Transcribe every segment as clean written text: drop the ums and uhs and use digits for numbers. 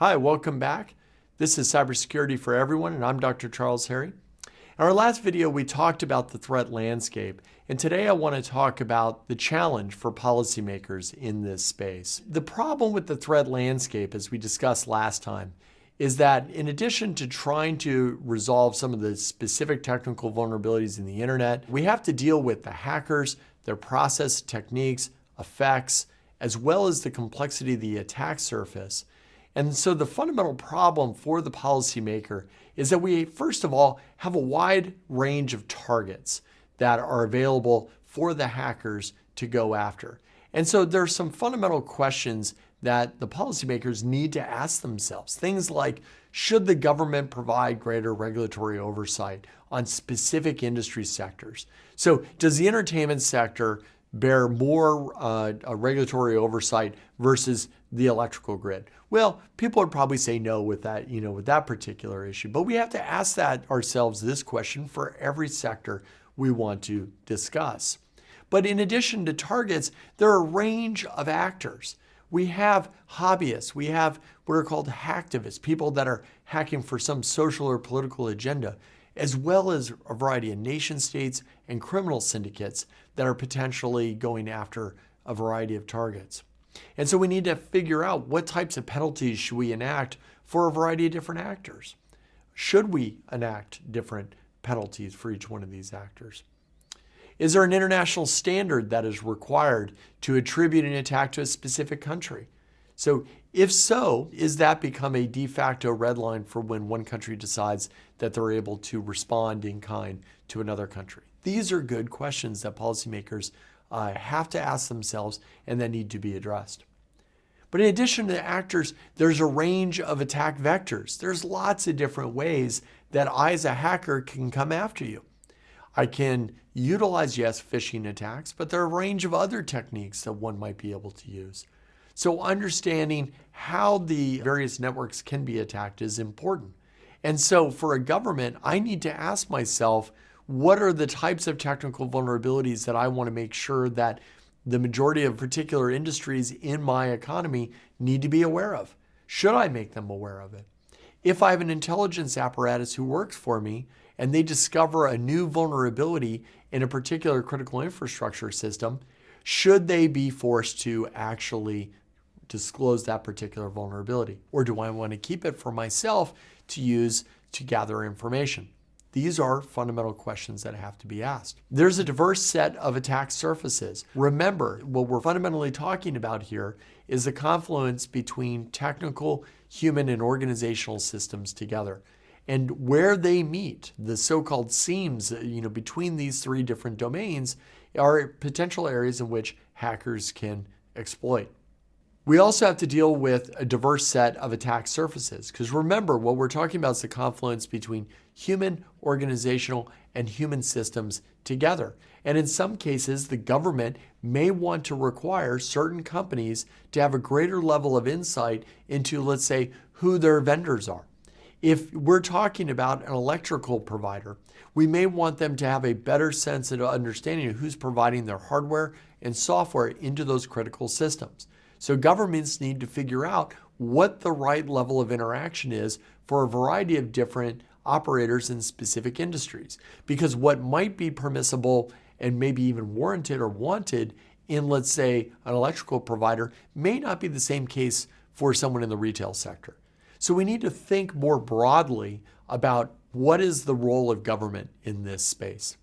Hi, welcome back. This is Cybersecurity for Everyone, and I'm Dr. Charles Harry. In our last video, we talked about the threat landscape, and today I want to talk about the challenge for policymakers in this space. The problem with the threat landscape, as we discussed last time, is that in addition to trying to resolve some of the specific technical vulnerabilities in the internet, we have to deal with the hackers, their process, techniques, effects, as well as the complexity of the attack surface. And so the fundamental problem for the policymaker is that we, first of all, have a wide range of targets that are available for the hackers to go after. And so there are some fundamental questions that the policymakers need to ask themselves. Things like, should the government provide greater regulatory oversight on specific industry sectors? So does the entertainment sector bear more regulatory oversight versus the electrical grid? Well, people would probably say no with that, with that particular issue. But we have to ask ourselves this question for every sector we want to discuss. But in addition to targets, there are a range of actors. We have hobbyists. We have what are called hacktivists, people that are hacking for some social or political agenda, as well as a variety of nation states and criminal syndicates that are potentially going after a variety of targets. And so we need to figure out what types of penalties should we enact for a variety of different actors. Should we enact different penalties for each one of these actors? Is there an international standard that is required to attribute an attack to a specific country? So if so, is that become a de facto red line for when one country decides that they're able to respond in kind to another country? These are good questions that policymakers have to ask themselves and that need to be addressed. But in addition to the actors, there's a range of attack vectors. There's lots of different ways that I as a hacker can come after you. I can utilize, yes, phishing attacks, but there are a range of other techniques that one might be able to use. So understanding how the various networks can be attacked is important. And so for a government, I need to ask myself, what are the types of technical vulnerabilities that I want to make sure that the majority of particular industries in my economy need to be aware of? Should I make them aware of it? If I have an intelligence apparatus who works for me and they discover a new vulnerability in a particular critical infrastructure system, should they be forced to actually disclose that particular vulnerability? Or do I want to keep it for myself to use to gather information? These are fundamental questions that have to be asked. There's a diverse set of attack surfaces. Remember, what we're fundamentally talking about here is the confluence between technical, human, and organizational systems together. And where they meet, the so-called seams, between these three different domains are potential areas in which hackers can exploit. We also have to deal with a diverse set of attack surfaces, because remember, what we're talking about is the confluence between human, organizational, and human systems together. And in some cases, the government may want to require certain companies to have a greater level of insight into, let's say, who their vendors are. If we're talking about an electrical provider, we may want them to have a better sense of understanding of who's providing their hardware and software into those critical systems. So governments need to figure out what the right level of interaction is for a variety of different operators in specific industries. Because what might be permissible and maybe even warranted or wanted in, let's say, an electrical provider may not be the same case for someone in the retail sector. So we need to think more broadly about what is the role of government in this space.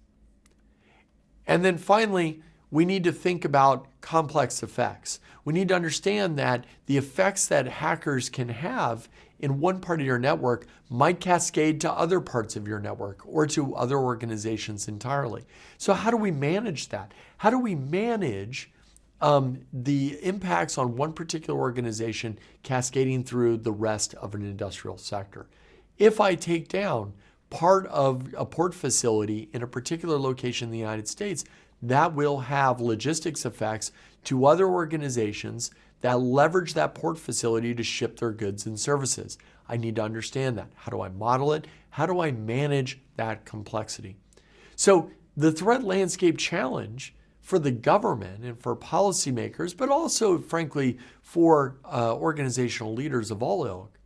And then finally, we need to think about complex effects. We need to understand that the effects that hackers can have in one part of your network might cascade to other parts of your network or to other organizations entirely. So how do we manage that? How do we manage the impacts on one particular organization cascading through the rest of an industrial sector? If I take down part of a port facility in a particular location in the United States, that will have logistics effects to other organizations that leverage that port facility to ship their goods and services. I need to understand that. How do I model it? How do I manage that complexity? So the threat landscape challenge for the government and for policymakers, but also, frankly, for organizational leaders of all ilk,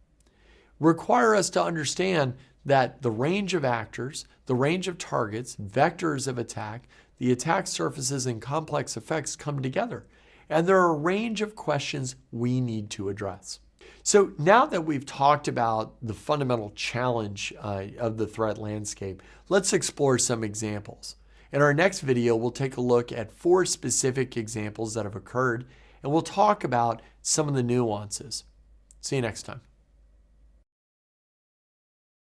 require us to understand that the range of actors, the range of targets, vectors of attack, the attack surfaces, and complex effects come together. And there are a range of questions we need to address. So now that we've talked about the fundamental challenge of the threat landscape, let's explore some examples. In our next video, we'll take a look at 4 specific examples that have occurred, and we'll talk about some of the nuances. See you next time.